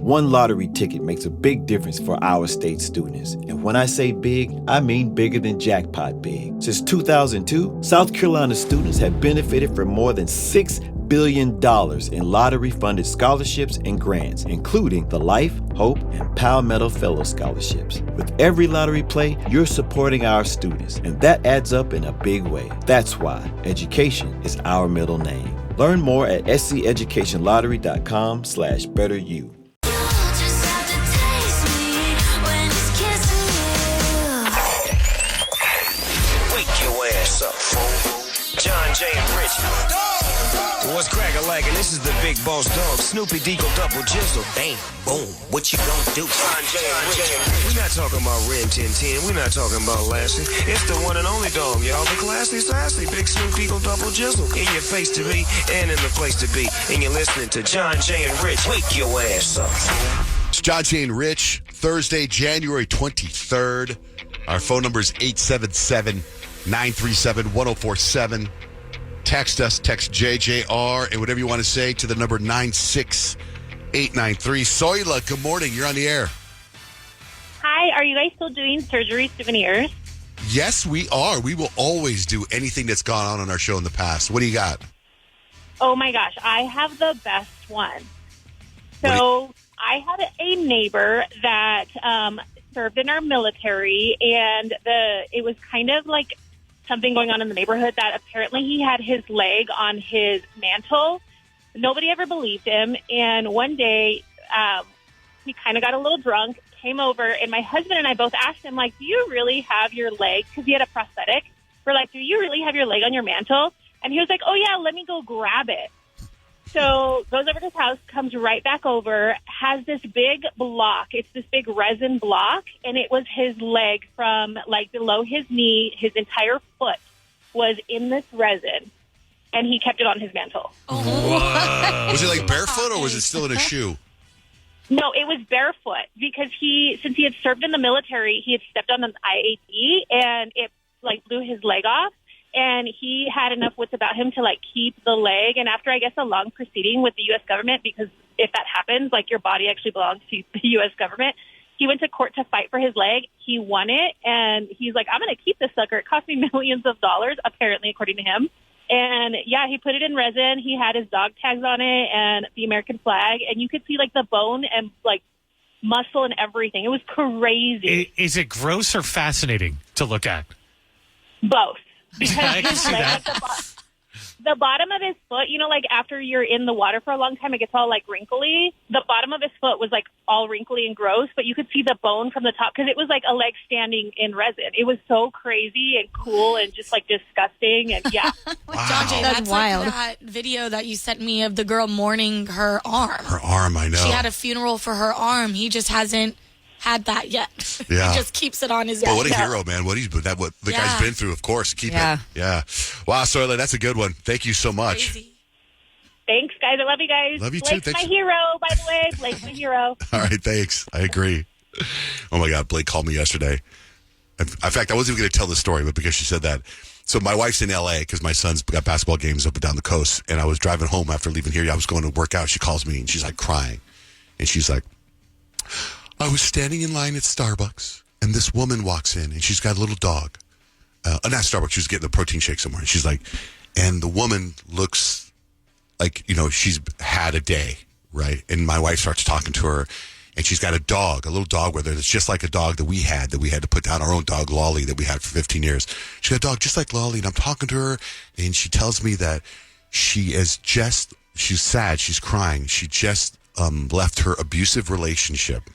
One lottery ticket makes a big difference for our state students. And when I say big, I mean bigger than jackpot big. Since 2002, South Carolina students have benefited from more than $6 billion in lottery-funded scholarships and grants, including the Life, Hope, and Palmetto Fellow Scholarships. With every lottery play, you're supporting our students, and that adds up in a big way. That's why education is our middle name. Learn more at sceducationlottery.com/betteryou. Wake your ass up, fool. John Jay and Rich. What's crackin'-lackin'? This is the big boss dog, Snoopy Deagle Double Jizzle. Bang, boom, what you gonna do? John Jay and Rich. We're not talking about Ren 1010. We're not talking about Lassie. It's the one and only dog, y'all. The classy, sassy, big Snoop Deagle Double Jizzle. In your face to be and in the place to be. And you're listening to John Jay and Rich. Wake your ass up. It's John Jay and Rich, Thursday, January 23rd. Our phone number is 877-937-1047. Text us, text JJR, and whatever you want to say to the number 96893. Soila, good morning. You're on the air. Hi, are you guys still doing surgery souvenirs? Yes, we are. We will always do anything that's gone on our show in the past. What do you got? Oh my gosh, I have the best one. So I had a neighbor that served in our military, and it was kind of like something going on in the neighborhood that apparently he had his leg on his mantle. Nobody ever believed him. And one day he kind of got a little drunk, came over, and my husband and I both asked him, like, do you really have your leg? Because he had a prosthetic. We're like, do you really have your leg on your mantle? And he was like, oh, yeah, let me go grab it. So goes over to his house, comes right back over, has this big block. It's this big resin block, and it was his leg from, like, below his knee. His entire foot was in this resin, and he kept it on his mantle. Oh. Was it like barefoot, or was it still in a shoe? No, it was barefoot because since he had served in the military, he had stepped on an IAD, and it, like, blew his leg off. And he had enough wits about him to, like, keep the leg. And after, I guess, a long proceeding with the U.S. government, because if that happens, like, your body actually belongs to the U.S. government, he went to court to fight for his leg. He won it. And he's like, I'm going to keep this sucker. It cost me millions of dollars, apparently, according to him. And, yeah, he put it in resin. He had his dog tags on it and the American flag. And you could see, like, the bone and, like, muscle and everything. It was crazy. Is it gross or fascinating to look at? Both. Because I can see that. The bottom of his foot, you know, like after you're in the water for a long time, it gets all like wrinkly. The bottom of his foot was like all wrinkly and gross, but you could see the bone from the top because it was like a leg standing in resin. It was so crazy and cool and just like disgusting. And yeah. Wow. John Jay, that's wild. Like that video that you sent me of the girl mourning her arm. Her arm, I know. She had a funeral for her arm. He just hasn't had that yet. Yeah. He just keeps it on his But what a hero, man. What the guy's been through, of course. Keep it. Yeah. Wow, Soila, that's a good one. Thank you so much. Crazy. Thanks, guys. I love you guys. Love you too. Blake's Thanks. my hero, by the way. Blake's my hero. All right, thanks. I agree. Oh, my God. Blake called me yesterday. In fact, I wasn't even going to tell the story, but because she said that. So my wife's in L.A. because my son's got basketball games up and down the coast. And I was driving home after leaving here. I was going to work out. She calls me, and she's, like, crying. And she's like, I was standing in line at Starbucks, and this woman walks in, and she's got a little dog. Not Starbucks. She was getting a protein shake somewhere. And she's like, and the woman looks like, you know, she's had a day, right? And my wife starts talking to her, and she's got a little dog with her that's just like a dog that we had to put down, our own dog, Lolly, that we had for 15 years. She got a dog just like Lolly, and I'm talking to her, and she tells me that she's sad, she's crying. She just left her abusive relationship.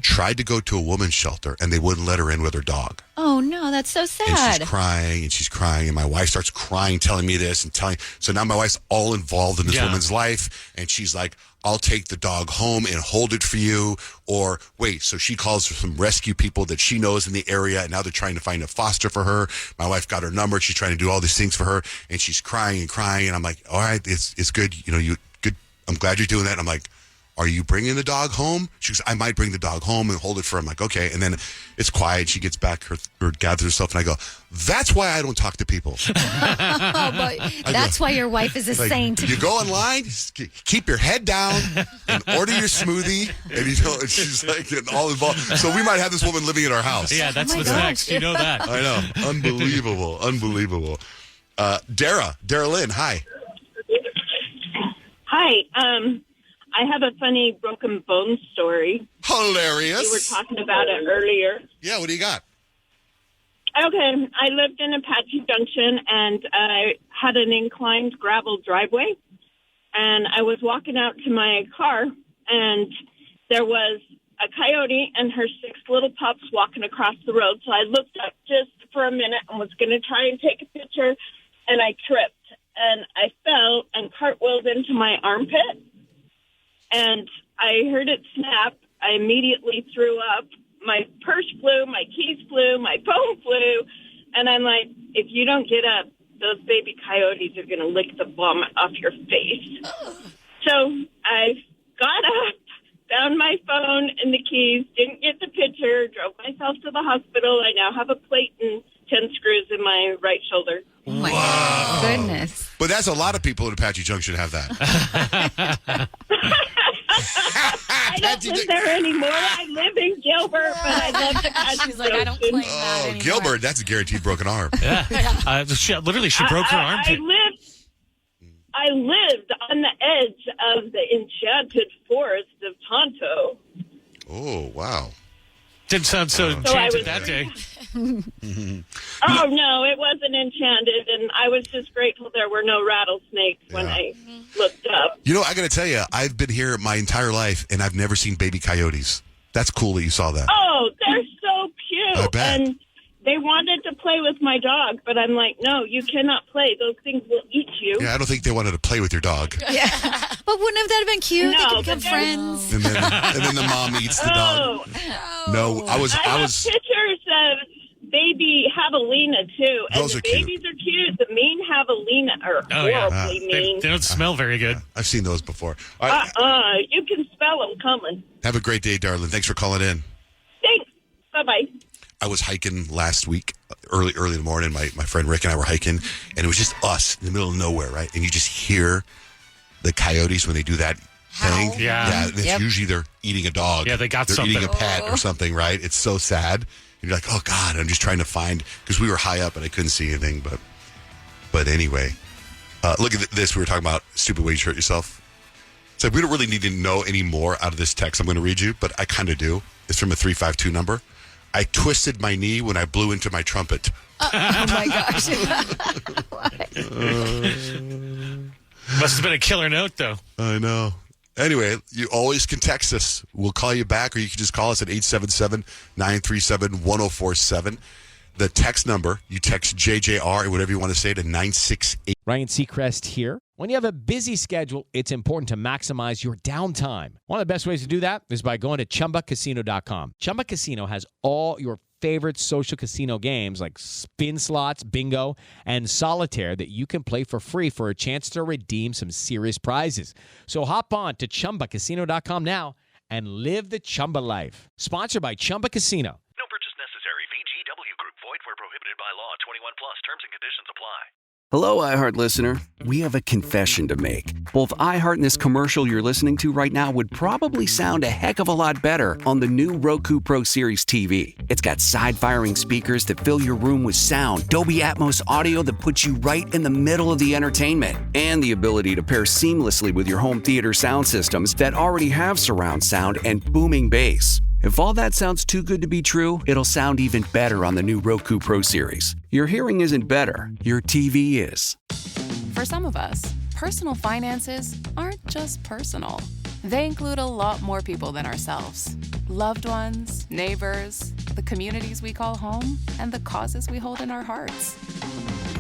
Tried to go to a woman's shelter, and they wouldn't let her in with her dog. Oh, no, that's so sad. And she's crying, and my wife starts crying, telling me this and so now my wife's all involved in this woman's life, and she's like, I'll take the dog home and hold it for you, or wait, so she calls for some rescue people that she knows in the area, and now they're trying to find a foster for her. My wife got her number, she's trying to do all these things for her, and she's crying, and I'm like, all right, it's good, you know, good. I'm glad you're doing that. And I'm like, are you bringing the dog home? She goes, I might bring the dog home and hold it for her. I'm like, okay. And then it's quiet. She gets back or gathers herself, and I go, that's why I don't talk to people. Oh, but that's why your wife is a saint. You go online, keep your head down, and order your smoothie, and and she's like getting all involved. So we might have this woman living in our house. Yeah, that's Oh my what's gosh. next. You know that. I know. Unbelievable. Dara Lynn, hi. Hi. I have a funny broken bone story. Hilarious. We were talking about it earlier. Yeah, what do you got? Okay, I lived in Apache Junction, and I had an inclined gravel driveway. And I was walking out to my car, and there was a coyote and her 6 little pups walking across the road. So I looked up just for a minute and was going to try and take a picture, and I tripped. And I fell and cartwheeled into my armpit, and I heard it snap. I immediately threw up. My purse flew, my keys flew, my phone flew, and I'm like, if you don't get up, those baby coyotes are going to lick the vomit off your face. So I got up, found my phone and the keys, didn't get the picture, drove myself to the hospital. I now have a plate and 10 screws in my right shoulder. Oh my goodness. But that's a lot of people in Apache Junction have that. I don't live there anymore. I live in Gilbert, but I love Apache She's like, I don't Junction. claim that Oh, anymore. Gilbert, that's a guaranteed broken arm. Yeah. She broke her armpit. I lived on the edge of the enchanted forest of Tonto. Oh, wow. Didn't sound so I enchanted was- that day. Oh, no, it wasn't enchanted, and I was just grateful there were no rattlesnakes when Yeah. I looked up. You know, I got to tell you, I've been here my entire life, and I've never seen baby coyotes. That's cool that you saw that. Oh, they're so cute. I bet. And they wanted to play with my dog, but I'm like, no, you cannot play. Those things will eat you. Yeah, I don't think they wanted to play with your dog. But wouldn't have that been cute? No, they could but become they're- friends. And then the mom eats the dog. Oh, No, I I was. have pictures of baby javelina, too. And Those the are cute. babies are cute. The mean javelina are Oh, yeah. horribly They mean. don't smell very good. I've seen those before. All right, You can smell them coming. have a great day, darling. Thanks for calling in. Thanks. Bye-bye. I was hiking last week, early in the morning. My friend Rick and I were hiking, and it was just us in the middle of nowhere, right? And you just hear the coyotes when they do that thing. Yeah. And it's usually they're eating a dog. Yeah, they got they're something. eating a pet or something, right? It's so sad. And you're like, oh God, I'm just trying to find, because we were high up and I couldn't see anything. But anyway, look at this. We were talking about stupid ways you hurt yourself. It's like we don't really need to know any more out of this text I'm going to read you, but I kind of do. It's from a 352 number. I twisted my knee when I blew into my trumpet. Oh my gosh. Must have been a killer note, though. I know. Anyway, you always can text us. We'll call you back, or you can just call us at 877-937-1047. The text number, you text JJR or whatever you want to say to 968. Ryan Seacrest here. When you have a busy schedule, it's important to maximize your downtime. One of the best ways to do that is by going to ChumbaCasino.com. Chumba Casino has all your favorite social casino games like spin slots, bingo, and solitaire that you can play for free for a chance to redeem some serious prizes. So hop on to ChumbaCasino.com now and live the Chumba life. Sponsored by Chumba Casino. No purchase necessary. VGW Group. Void where prohibited by law. 21 plus. Terms and conditions apply. Hello, iHeart listener. We have a confession to make. Both iHeart and this commercial you're listening to right now would probably sound a heck of a lot better on the new Roku Pro Series TV. It's got side-firing speakers that fill your room with sound, Dolby Atmos audio that puts you right in the middle of the entertainment, and the ability to pair seamlessly with your home theater sound systems that already have surround sound and booming bass. If all that sounds too good to be true, it'll sound even better on the new Roku Pro Series. Your hearing isn't better, your TV is. For some of us, personal finances aren't just personal. They include a lot more people than ourselves. Loved ones, neighbors, the communities we call home, and the causes we hold in our hearts.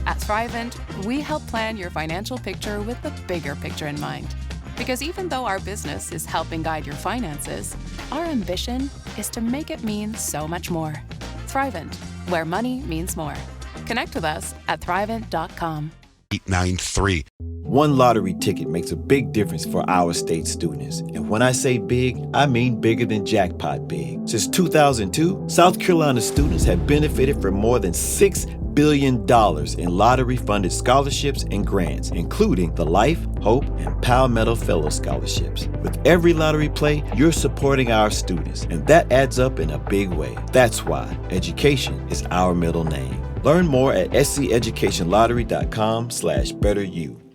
At Thrivent, we help plan your financial picture with the bigger picture in mind. Because even though our business is helping guide your finances, our ambition is to make it mean so much more. Thrivent, where money means more. Connect with us at Thrivent.com. 893. One lottery ticket makes a big difference for our state students. And when I say big, I mean bigger than jackpot big. Since 2002, South Carolina students have benefited from more than $6 billion in lottery-funded scholarships and grants, including the Life, Hope, and Palmetto Fellow Scholarships. With every lottery play, you're supporting our students, and that adds up in a big way. That's why education is our middle name. Learn more at sceducationlottery.com/betteryou.